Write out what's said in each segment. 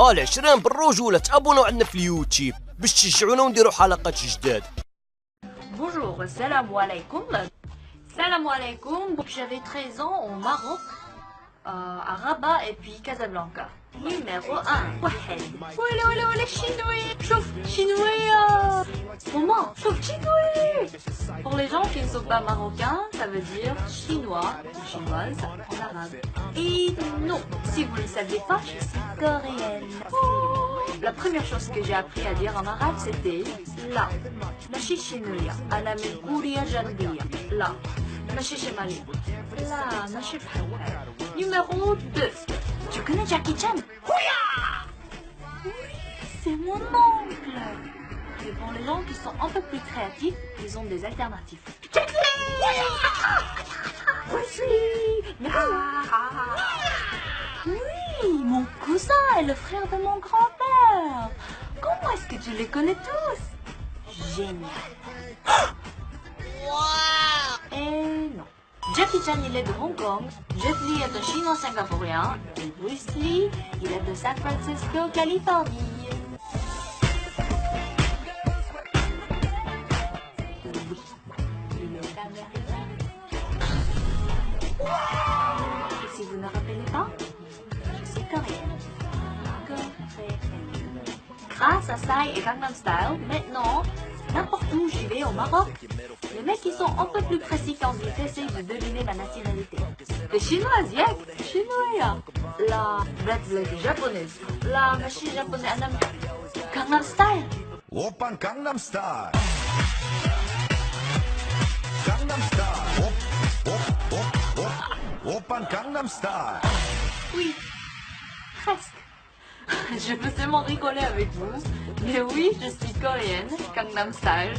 العشرين بالرجولة تابونوا عندنا في اليوتيوب باش تشجعونا ونديروا حلقات جداد. Bonjour, salam alaikum. Salam alaikum. J'avais 13 ans au Maroc, à Rabat et puis Casablanca. Numéro 1. واحد. ولا chinois. شوف chinois. Comment? شوف chinois. Pour les gens qui ne sont pas marocains, ça veut dire chinois ou chinoise en arabe. Et non, si vous ne le saviez pas, je suis coréenne. La première chose que j'ai appris à dire en arabe, c'était la. ماشي شينوية. أنا من كوريا الجنوبية. لا. ماشي شمالية. لا ماشي بحال. Numéro 2. Tu connais Jackie Chan? Oui, c'est mon oncle. Et pour les gens qui sont un peu plus créatifs, ils ont des alternatives. Jackie! Oui, mon cousin est le frère de mon grand-père. Comment est-ce que tu les connais tous? Génial. Et non. Jackie Chan, il est de Hong Kong. Jet Li est un chinois singapourien. Et Bruce Lee, il est de San Francisco, Californie. Et si vous ne rappelez pas, je suis coréenne. Grâce à Psy et Gangnam Style, maintenant, n'importe où j'y vais au Maroc, les mecs ils sont un peu plus précis quand ils essayent de deviner ma nationalité. T'es chinoise, yeah? Chinois. La blague japonaise. La machine japonaise. Gangnam Style. Oppan Gangnam Style. Gangnam Style. Oppan Gangnam Style. Oui, presque. Je peux seulement rigoler avec vous, mais oui, je suis coréenne, Gangnam Style,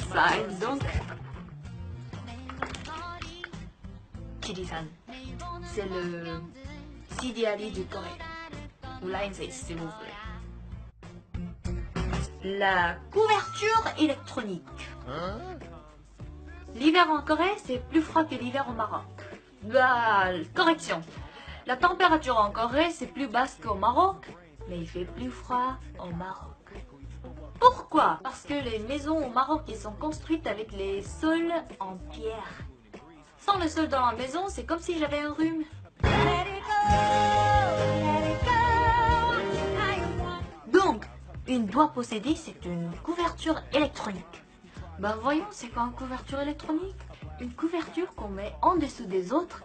donc... Kiri-san, c'est le Sidi Ali du Corée. Ou Line6, s'il vous plaît. La couverture électronique. L'hiver en Corée, c'est plus froid que l'hiver au Maroc. Correction. La température en Corée, c'est plus basse qu'au Maroc, mais il fait plus froid au Maroc. Pourquoi? Parce que les maisons au Maroc, ils sont construites avec les sols en pierre. Sans le sol dans la maison, c'est comme si j'avais un rhume. Donc, une doigt possédée, c'est une couverture électronique. Ben voyons, c'est quoi une couverture électronique? Une couverture qu'on met en dessous des autres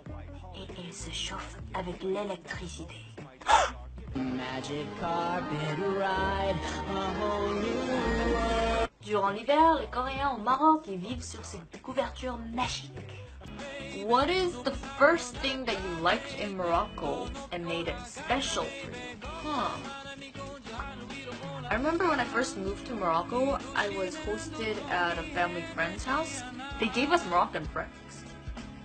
et elle se chauffe avec l'électricité. Durant l'hiver, les Coréens au Maroc, ils vivent sur cette couverture magique. What is the first thing that you liked in Morocco and made it special for you? I remember when I first moved to Morocco, I was hosted at a family friend's house. They gave us Moroccan breakfast.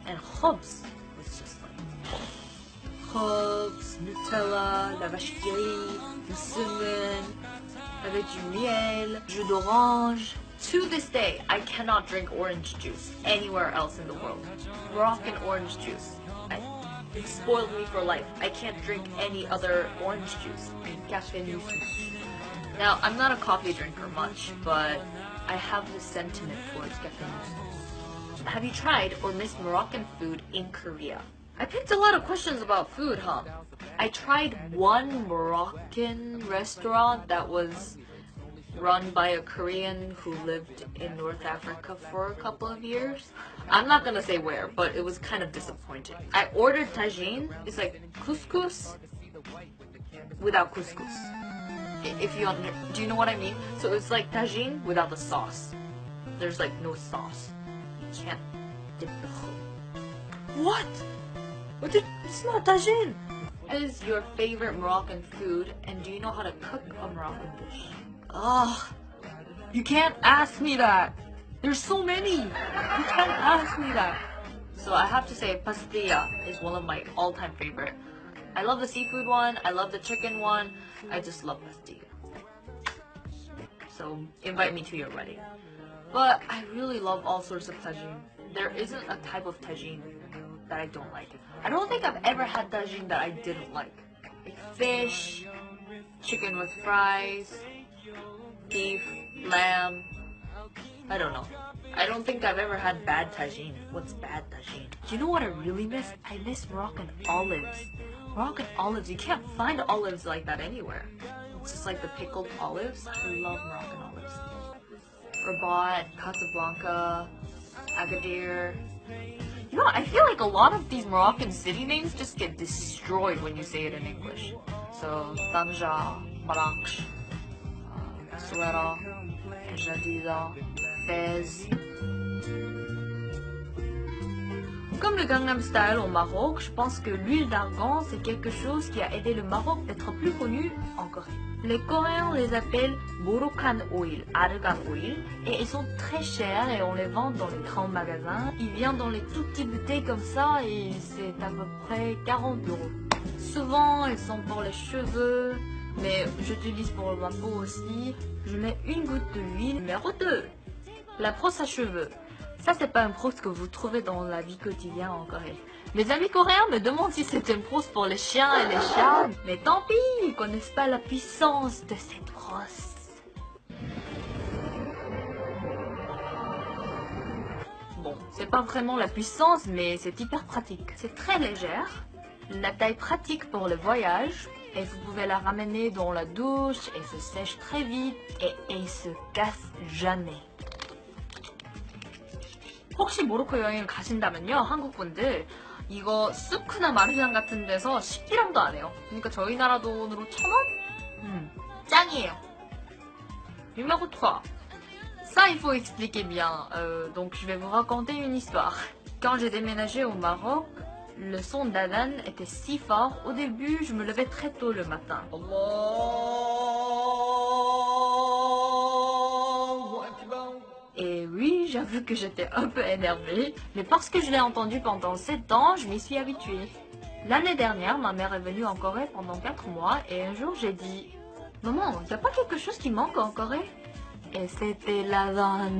And khubz was just like khubz, Nutella, la vache qui rit, du semen, avec du miel, jus d'orange. To this day, I cannot drink orange juice anywhere else in the world. Moroccan orange juice. It spoiled me for life. I can't drink any other orange juice. Café Nutella. Now, I'm not a coffee drinker much, but I have this sentiment towards café Nutella. Have you tried or missed Moroccan food in Korea? I picked a lot of questions about food, huh? I tried one Moroccan restaurant that was run by a Korean who lived in North Africa for a couple of years. I'm not gonna say where, but it was kind of disappointing. I ordered tagine. It's like couscous without couscous. If you do you know what I mean? So it's like tagine without the sauce. There's like no sauce. You can't dip the whole. What? It's not tagine. What is your favorite Moroccan food, and do you know how to cook a Moroccan dish? Ugh, you can't ask me that. There's so many. You can't ask me that. So I have to say pastilla is one of my all-time favorite. I love the seafood one, I love the chicken one, I just love pastilla. So invite me to your wedding. But I really love all sorts of tagine. There isn't a type of tagine that I don't like. I don't think I've ever had tagine that I didn't like. Like fish, chicken with fries, beef, lamb. I don't know. I don't think I've ever had bad tagine. What's bad tagine? Do you know what I really miss? I miss Moroccan olives. Moroccan olives, you can't find olives like that anywhere. It's just like the pickled olives. I love Moroccan olives. Rabat, Casablanca, Agadir. You know, I feel like a lot of these Moroccan city names just get destroyed when you say it in English. So, Tanja, Marrakech, Souera, Jadida, Fez. Comme le Gangnam Style au Maroc, je pense que l'huile d'argan c'est quelque chose qui a aidé le Maroc d'être plus connu en Corée. Les Coréens les appellent Moroccan Oil, Argan Oil, et ils sont très chers et on les vend dans les grands magasins. Ils viennent dans les tout petits bouteilles comme ça et c'est à peu près 40 €. Souvent ils sont pour les cheveux, mais j'utilise pour ma peau aussi. Je mets une goutte de l'huile. Numéro 2, la brosse à cheveux. Ça, c'est pas une brosse que vous trouvez dans la vie quotidienne en Corée. Mes amis coréens me demandent si c'est une brosse pour les chiens et les chats, mais tant pis, ils connaissent pas la puissance de cette brosse. Bon, c'est pas vraiment la puissance, mais c'est hyper pratique. C'est très légère, la taille pratique pour le voyage, et vous pouvez la ramener dans la douche, et se sèche très vite, et elle se casse jamais. 혹시 모로코 여행을 가신다면요, 한국 분들 이거 수크나 마르장 같은 데서 10디람도 안 해요. 그러니까 저희 나라 돈으로 1,000원? 짱이에요. Numéro 3. Ça, il faut expliquer bien. Donc, je vais vous raconter une histoire. Quand j'ai déménagé au Maroc, le son d'Adhan était si fort. Au début, je me levais très tôt le matin. Et oui, j'avoue que j'étais un peu énervée, mais parce que je l'ai entendu pendant 7 ans, je m'y suis habituée. L'année dernière, ma mère est venue en Corée pendant 4 mois et un jour j'ai dit « Maman, y a pas quelque chose qui manque en Corée ?» Et c'était l'Adhan.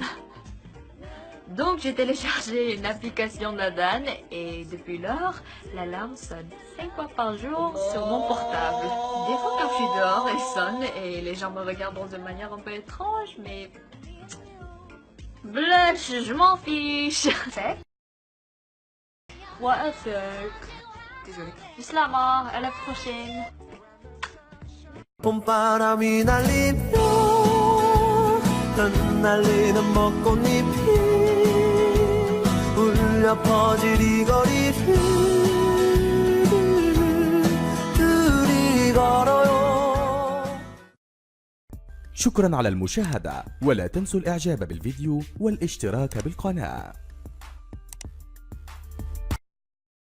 Donc j'ai téléchargé une application d'Adhan et depuis lors, l'alarme sonne 5 fois par jour sur mon portable. Des fois quand je suis dehors, elle sonne et les gens me regardent de manière un peu étrange, mais... Blush, je m'en fiche. What a fuck. Désolée. Islama, à la prochaine. 봄바람이 날리며 흩날리는 벚꽃잎이 울려 퍼질 이 거리를 둘이 걸어요. شكرا على المشاهدة، ولا تنسوا الإعجاب بالفيديو والاشتراك بالقناة.